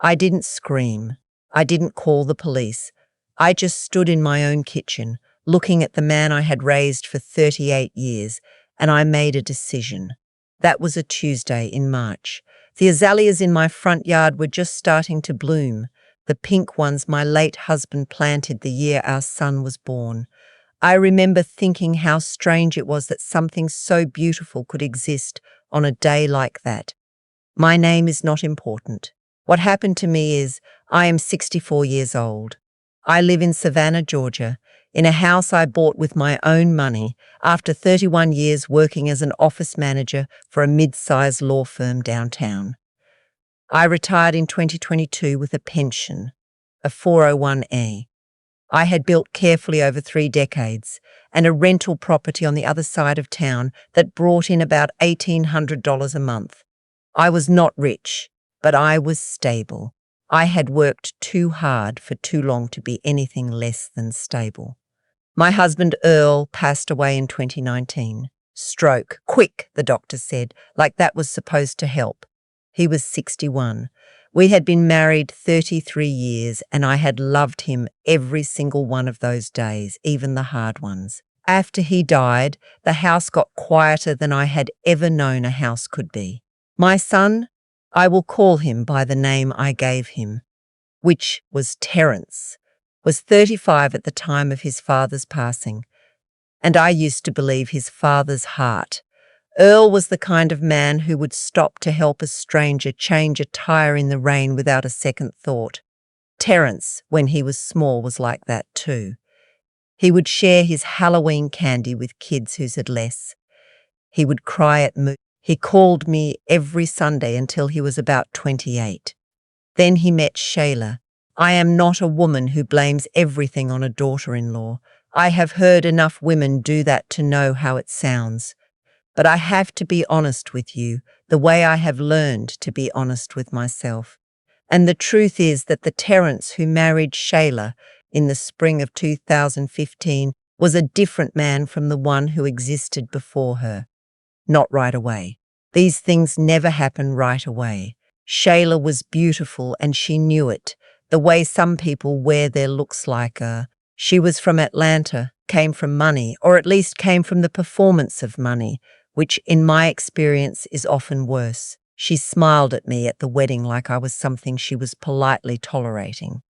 I didn't scream. I didn't call the police. I just stood in my own kitchen, looking at the man I had raised for 38 years, and I made a decision. That was a Tuesday in March. The azaleas in my front yard were just starting to bloom, the pink ones my late husband planted the year our son was born. I remember thinking how strange it was that something so beautiful could exist on a day like that. My name is not important. What happened to me is I am 64 years old. I live in Savannah, Georgia, in a house I bought with my own money after 31 years working as an office manager for a mid-sized law firm downtown. I retired in 2022 with a pension, a 401A. I had built carefully over 3 decades and a rental property on the other side of town that brought in about $1,800 a month. I was not rich, but I was stable. I had worked too hard for too long to be anything less than stable. My husband Earl passed away in 2019. Stroke. Quick, the doctor said, like that was supposed to help. He was 61. We had been married 33 years and I had loved him every single one of those days, even the hard ones. After he died, the house got quieter than I had ever known a house could be. My son, I will call him by the name I gave him, which was Terence, was 35 at the time of his father's passing, and I used to believe his father's heart. Earl was the kind of man who would stop to help a stranger change a tire in the rain without a second thought. Terence, when he was small, was like that too. He would share his Halloween candy with kids who had less. He would cry at movies. He called me every Sunday until he was about 28. Then he met Shayla. I am not a woman who blames everything on a daughter-in-law. I have heard enough women do that to know how it sounds. But I have to be honest with you, the way I have learned to be honest with myself. And the truth is that the Terence who married Shayla in the spring of 2015 was a different man from the one who existed before her. Not right away. These things never happen right away. Shayla was beautiful and she knew it, the way some people wear their looks like her. She was from Atlanta, came from money, or at least came from the performance of money, which in my experience is often worse. She smiled at me at the wedding like I was something she was politely tolerating.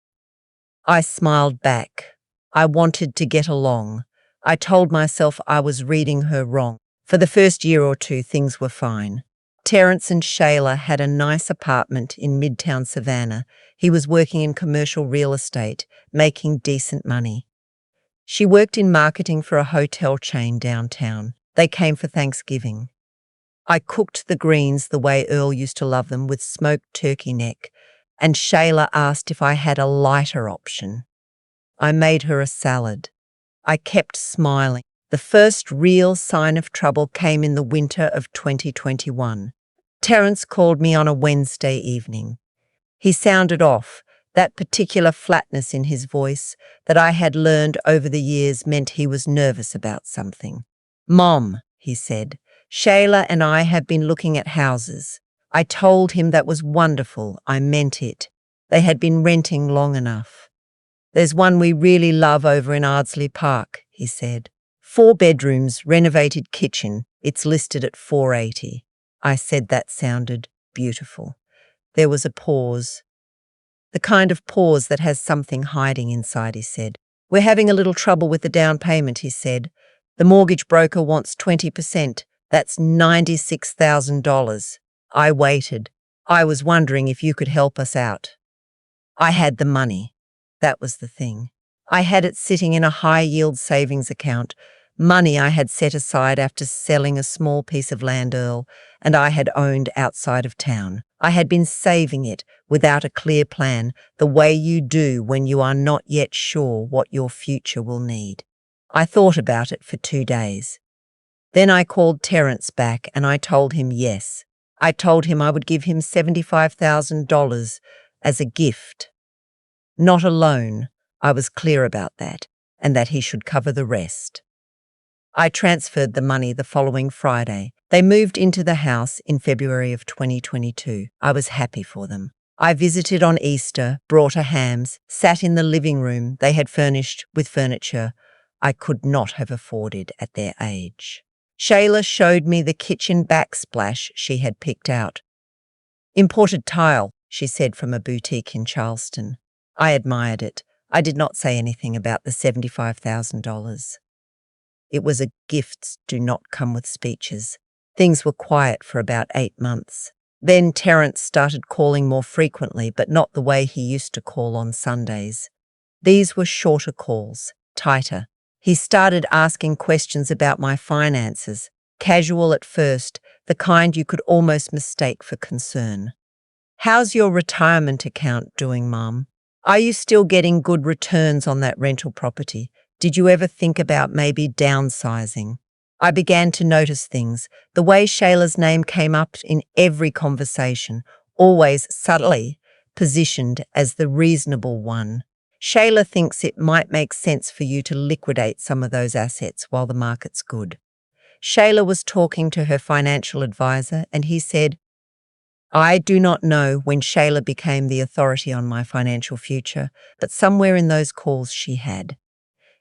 I smiled back. I wanted to get along. I told myself I was reading her wrong. For the first year or two, things were fine. Terence and Shayla had a nice apartment in Midtown Savannah. He was working in commercial real estate, making decent money. She worked in marketing for a hotel chain downtown. They came for Thanksgiving. I cooked the greens the way Earl used to love them, with smoked turkey neck, and Shayla asked if I had a lighter option. I made her a salad. I kept smiling. The first real sign of trouble came in the winter of 2021. Terence called me on a Wednesday evening. He sounded off. That particular flatness in his voice that I had learned over the years meant he was nervous about something. "Mom," he said, "Shayla and I have been looking at houses." I told him that was wonderful. I meant it. They had been renting long enough. "There's one we really love over in Ardsley Park," he said. 4 bedrooms, renovated kitchen. It's listed at $480. I said that sounded beautiful. There was a pause. "The kind of pause that has something hiding inside," he said. "We're having a little trouble with the down payment," he said. "The mortgage broker wants 20%. That's $96,000. I waited. "I was wondering if you could help us out." I had the money. That was the thing. I had it sitting in a high-yield savings account, money I had set aside after selling a small piece of land Earl and I had owned outside of town. I had been saving it without a clear plan, the way you do when you are not yet sure what your future will need. I thought about it for 2 days. Then I called Terence back and I told him yes. I told him I would give him $75,000 as a gift. Not a loan. I was clear about that, and that he should cover the rest. I transferred the money the following Friday. They moved into the house in February of 2022. I was happy for them. I visited on Easter, brought her hams, sat in the living room they had furnished with furniture I could not have afforded at their age. Shayla showed me the kitchen backsplash she had picked out. Imported tile, she said, from a boutique in Charleston. I admired it. I did not say anything about the $75,000. It was a gifts do not come with speeches. Things were quiet for about 8 months. Then Terence started calling more frequently, but not the way he used to call on Sundays. These were shorter calls, tighter. He started asking questions about my finances, casual at first, the kind you could almost mistake for concern. How's your retirement account doing, Mum? Are you still getting good returns on that rental property? Did you ever think about maybe downsizing? I began to notice things. The way Shayla's name came up in every conversation, always subtly positioned as the reasonable one. Shayla thinks it might make sense for you to liquidate some of those assets while the market's good. Shayla was talking to her financial advisor, and he said, I do not know when Shayla became the authority on my financial future, but somewhere in those calls she had.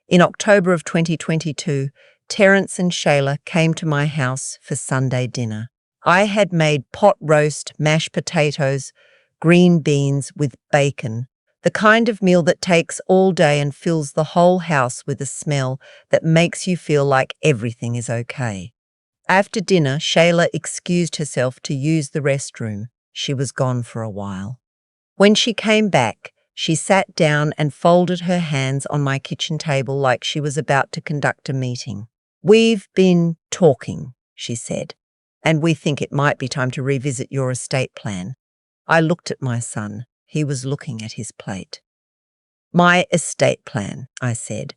In October of 2022, Terence and Shayla came to my house for Sunday dinner. I had made pot roast, mashed potatoes, green beans with bacon, the kind of meal that takes all day and fills the whole house with a smell that makes you feel like everything is okay. After dinner, Shayla excused herself to use the restroom. She was gone for a while. When she came back, she sat down and folded her hands on my kitchen table like she was about to conduct a meeting. We've been talking, she said, and we think it might be time to revisit your estate plan. I looked at my son. He was looking at his plate. My estate plan, I said.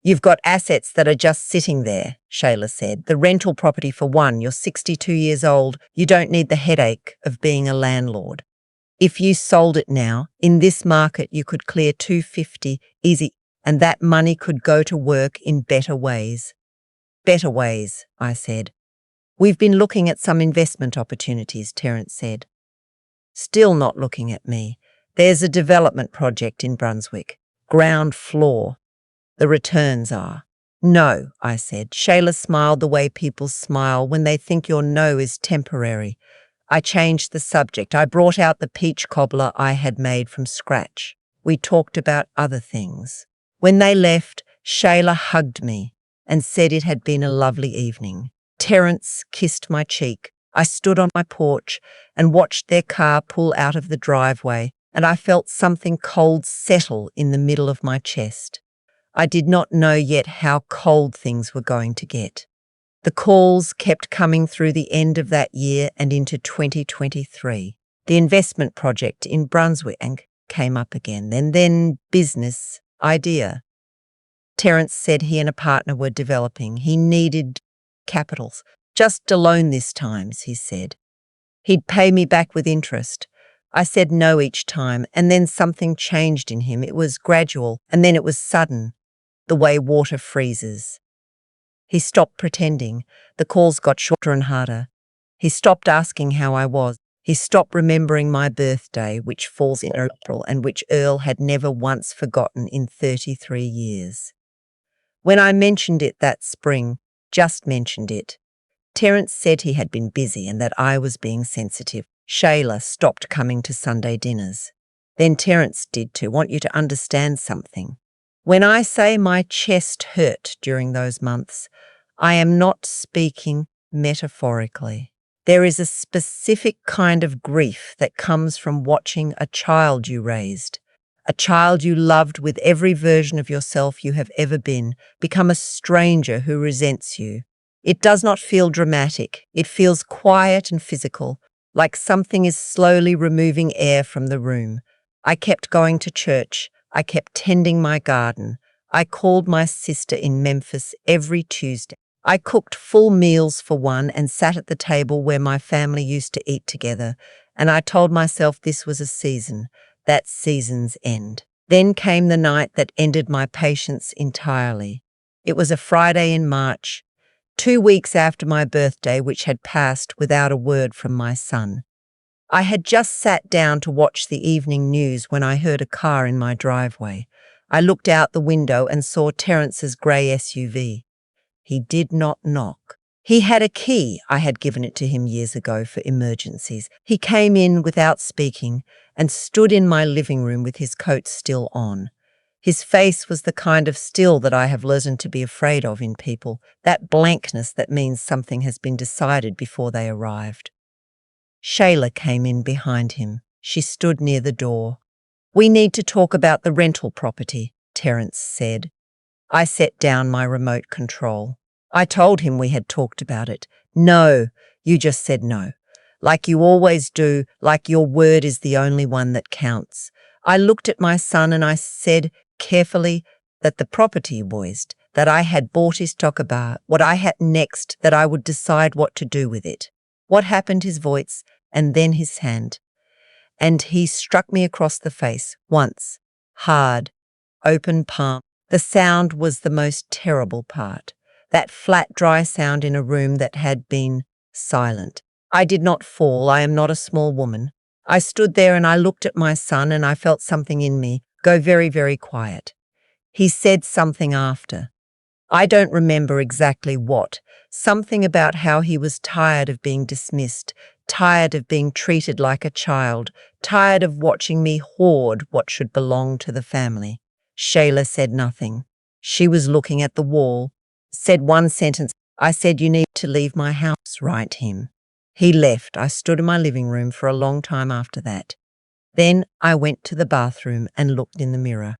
You've got assets that are just sitting there, Shayla said. The rental property for one, you're 62 years old. You don't need the headache of being a landlord. If you sold it now, in this market you could clear $250 easy, and that money could go to work in better ways. Better ways, I said. We've been looking at some investment opportunities, Terence said. Still not looking at me. There's a development project in Brunswick. Ground floor. The returns are. No, I said. Shayla smiled the way people smile when they think your no is temporary. I changed the subject. I brought out the peach cobbler I had made from scratch. We talked about other things. When they left, Shayla hugged me and said it had been a lovely evening. Terence kissed my cheek. I stood on my porch and watched their car pull out of the driveway, and I felt something cold settle in the middle of my chest. I did not know yet how cold things were going to get. The calls kept coming through the end of that year and into 2023. The investment project in Brunswick came up again, and then business idea. Terence said he and a partner were developing. He needed capitals. Just a loan this time, he said. He'd pay me back with interest. I said no each time, and then something changed in him. It was gradual, and then it was sudden, the way water freezes. He stopped pretending. The calls got shorter and harder. He stopped asking how I was. He stopped remembering my birthday, which falls in April and which Earl had never once forgotten in 33 years. When I mentioned it that spring, just mentioned it, Terence said he had been busy and that I was being sensitive. Shayla stopped coming to Sunday dinners. Then Terence did too. Want you to understand something. When I say my chest hurt during those months, I am not speaking metaphorically. There is a specific kind of grief that comes from watching a child you raised, a child you loved with every version of yourself you have ever been, become a stranger who resents you. It does not feel dramatic. It feels quiet and physical, like something is slowly removing air from the room. I kept going to church. I kept tending my garden. I called my sister in Memphis every Tuesday. I cooked full meals for one and sat at the table where my family used to eat together, and I told myself this was a season, that season's end. Then came the night that ended my patience entirely. It was a Friday in March, 2 weeks after my birthday, which had passed without a word from my son. I had just sat down to watch the evening news when I heard a car in my driveway. I looked out the window and saw Terence's grey SUV. He did not knock. He had a key. I had given it to him years ago for emergencies. He came in without speaking and stood in my living room with his coat still on. His face was the kind of still that I have learned to be afraid of in people, that blankness that means something has been decided before they arrived. Shayla came in behind him. She stood near the door. "We need to talk about the rental property," Terence said. I set down my remote control. I told him we had talked about it. "No, you just said no. Like you always do, like your word is the only one that counts." I looked at my son and I said carefully that the property voiced, that I had bought his talk about what I had next, that I would decide what to do with it. What happened, his voice, and then his hand. And he struck me across the face, once, hard, open palm. The sound was the most terrible part, that flat, dry sound in a room that had been silent. I did not fall. I am not a small woman. I stood there and I looked at my son and I felt something in me go very, very quiet. He said something after. I don't remember exactly what. Something about how he was tired of being dismissed, tired of being treated like a child, tired of watching me hoard what should belong to the family. Shayla said nothing. She was looking at the wall, said one sentence. I said, "You need to leave my house, right him." He left. I stood in my living room for a long time after that. Then I went to the bathroom and looked in the mirror.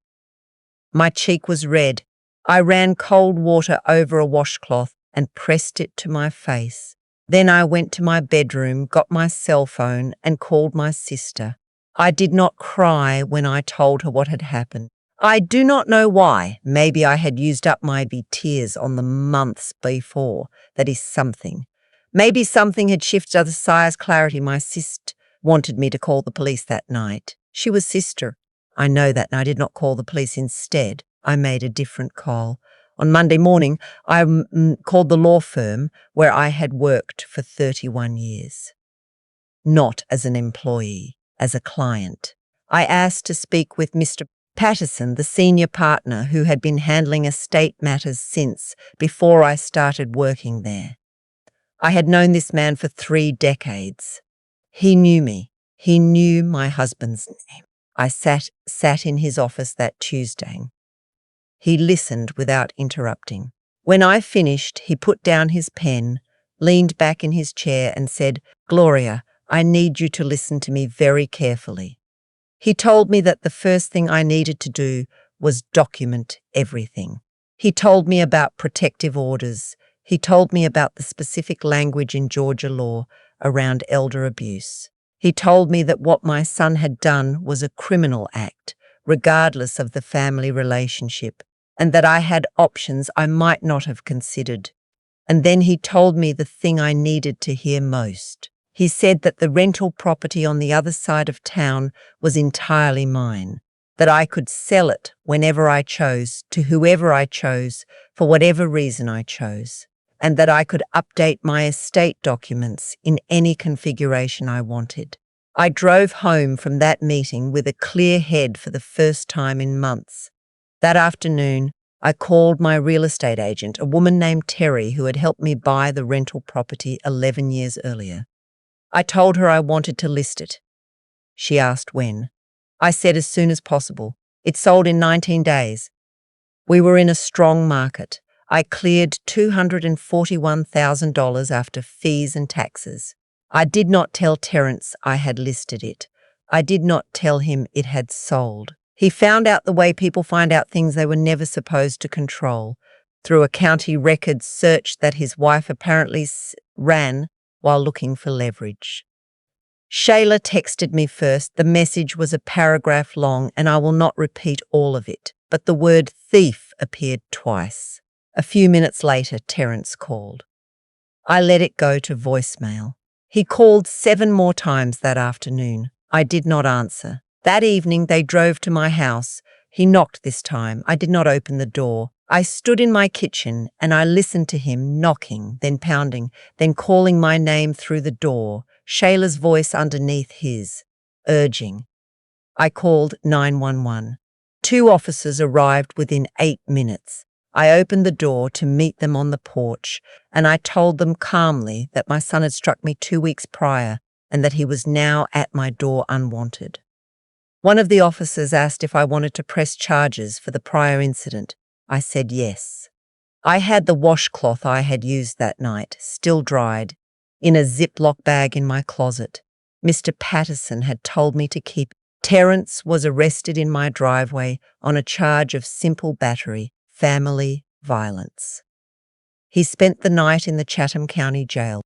My cheek was red. I ran cold water over a washcloth and pressed it to my face. Then I went to my bedroom, got my cell phone and called my sister. I did not cry when I told her what had happened. I do not know why. Maybe I had used up my tears on the months before. That is something. Maybe something had shifted the sire's clarity. My sister wanted me to call the police that night. She was sister. I know that, and I did not call the police. Instead, I made a different call. On Monday morning, I called the law firm where I had worked for 31 years. Not as an employee, as a client. I asked to speak with Mr. Patterson, the senior partner who had been handling estate matters since before I started working there. I had known this man for 3 decades. He knew me. He knew my husband's name. I sat in his office that Tuesday. He listened without interrupting. When I finished, he put down his pen, leaned back in his chair and said, "Gloria, I need you to listen to me very carefully." He told me that the first thing I needed to do was document everything. He told me about protective orders. He told me about the specific language in Georgia law around elder abuse. He told me that what my son had done was a criminal act, regardless of the family relationship, and that I had options I might not have considered. And then he told me the thing I needed to hear most. He said that the rental property on the other side of town was entirely mine, that I could sell it whenever I chose, to whoever I chose, for whatever reason I chose, and that I could update my estate documents in any configuration I wanted. I drove home from that meeting with a clear head for the first time in months. That afternoon, I called my real estate agent, a woman named Terry who had helped me buy the rental property 11 years earlier. I told her I wanted to list it. She asked when. I said as soon as possible. It sold in 19 days. We were in a strong market. I cleared $241,000 after fees and taxes. I did not tell Terence I had listed it. I did not tell him it had sold. He found out the way people find out things they were never supposed to control, through a county records search that his wife apparently ran while looking for leverage. Shayla texted me first. The message was a paragraph long, and I will not repeat all of it, but the word thief appeared twice. A few minutes later, Terence called. I let it go to voicemail. He called 7 more times that afternoon. I did not answer. That evening, they drove to my house. He knocked this time. I did not open the door. I stood in my kitchen and I listened to him knocking, then pounding, then calling my name through the door. Shayla's voice underneath his, urging. I called 911. 2 officers arrived within 8 minutes. I opened the door to meet them on the porch, and I told them calmly that my son had struck me 2 weeks prior and that he was now at my door unwanted. One of the officers asked if I wanted to press charges for the prior incident. I said yes. I had the washcloth I had used that night, still dried, in a Ziploc bag in my closet. Mr. Patterson had told me to keep it. Terence was arrested in my driveway on a charge of simple battery, family violence. He spent the night in the Chatham County Jail.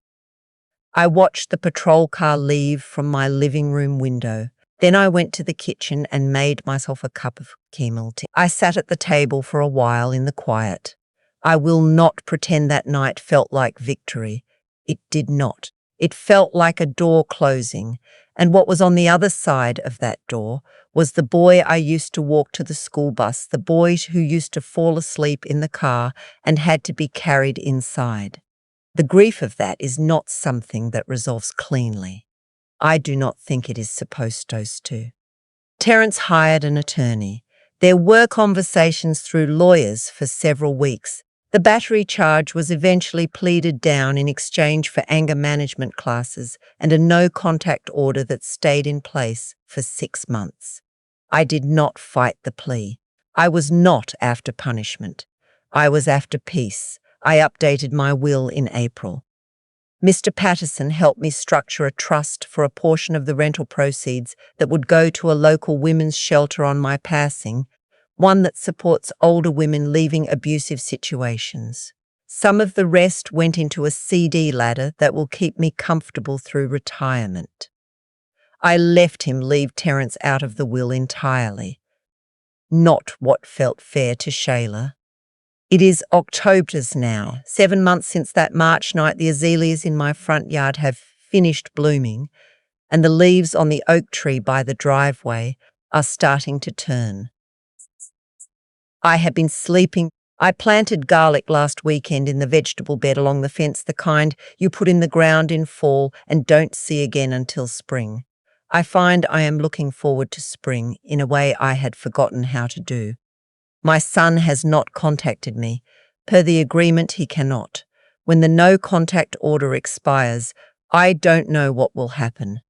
I watched the patrol car leave from my living room window. Then I went to the kitchen and made myself a cup of camel tea. I sat at the table for a while in the quiet. I will not pretend that night felt like victory. It did not. It felt like a door closing, and what was on the other side of that door was the boy I used to walk to the school bus, the boy who used to fall asleep in the car and had to be carried inside. The grief of that is not something that resolves cleanly. I do not think it is supposed to. Terence hired an attorney. There were conversations through lawyers for several weeks. The battery charge was eventually pleaded down in exchange for anger management classes and a no-contact order that stayed in place for 6 months. I did not fight the plea. I was not after punishment. I was after peace. I updated my will in April. Mr. Patterson helped me structure a trust for a portion of the rental proceeds that would go to a local women's shelter on my passing, one that supports older women leaving abusive situations. Some of the rest went into a CD ladder that will keep me comfortable through retirement. I left him leave Terence out of the will entirely. Not what felt fair to Shayla. It is October's now, 7 months since that March night the azaleas in my front yard have finished blooming, and the leaves on the oak tree by the driveway are starting to turn. I have been sleeping. I planted garlic last weekend in the vegetable bed along the fence, the kind you put in the ground in fall and don't see again until spring. I find I am looking forward to spring in a way I had forgotten how to do. My son has not contacted me. Per the agreement, he cannot. When the no-contact order expires, I don't know what will happen.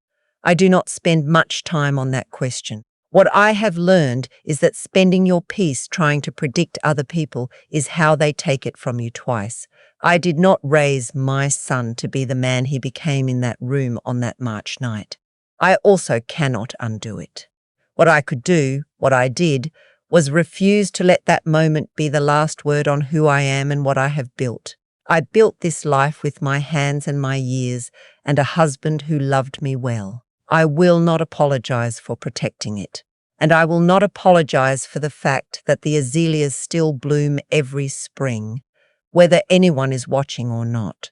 I do not spend much time on that question. What I have learned is that spending your peace trying to predict other people is how they take it from you twice. I did not raise my son to be the man he became in that room on that March night. I also cannot undo it. What I could do, what I did, was refuse to let that moment be the last word on who I am and what I have built. I built this life with my hands and my years and a husband who loved me well. I will not apologize for protecting it, and I will not apologize for the fact that the azaleas still bloom every spring, whether anyone is watching or not.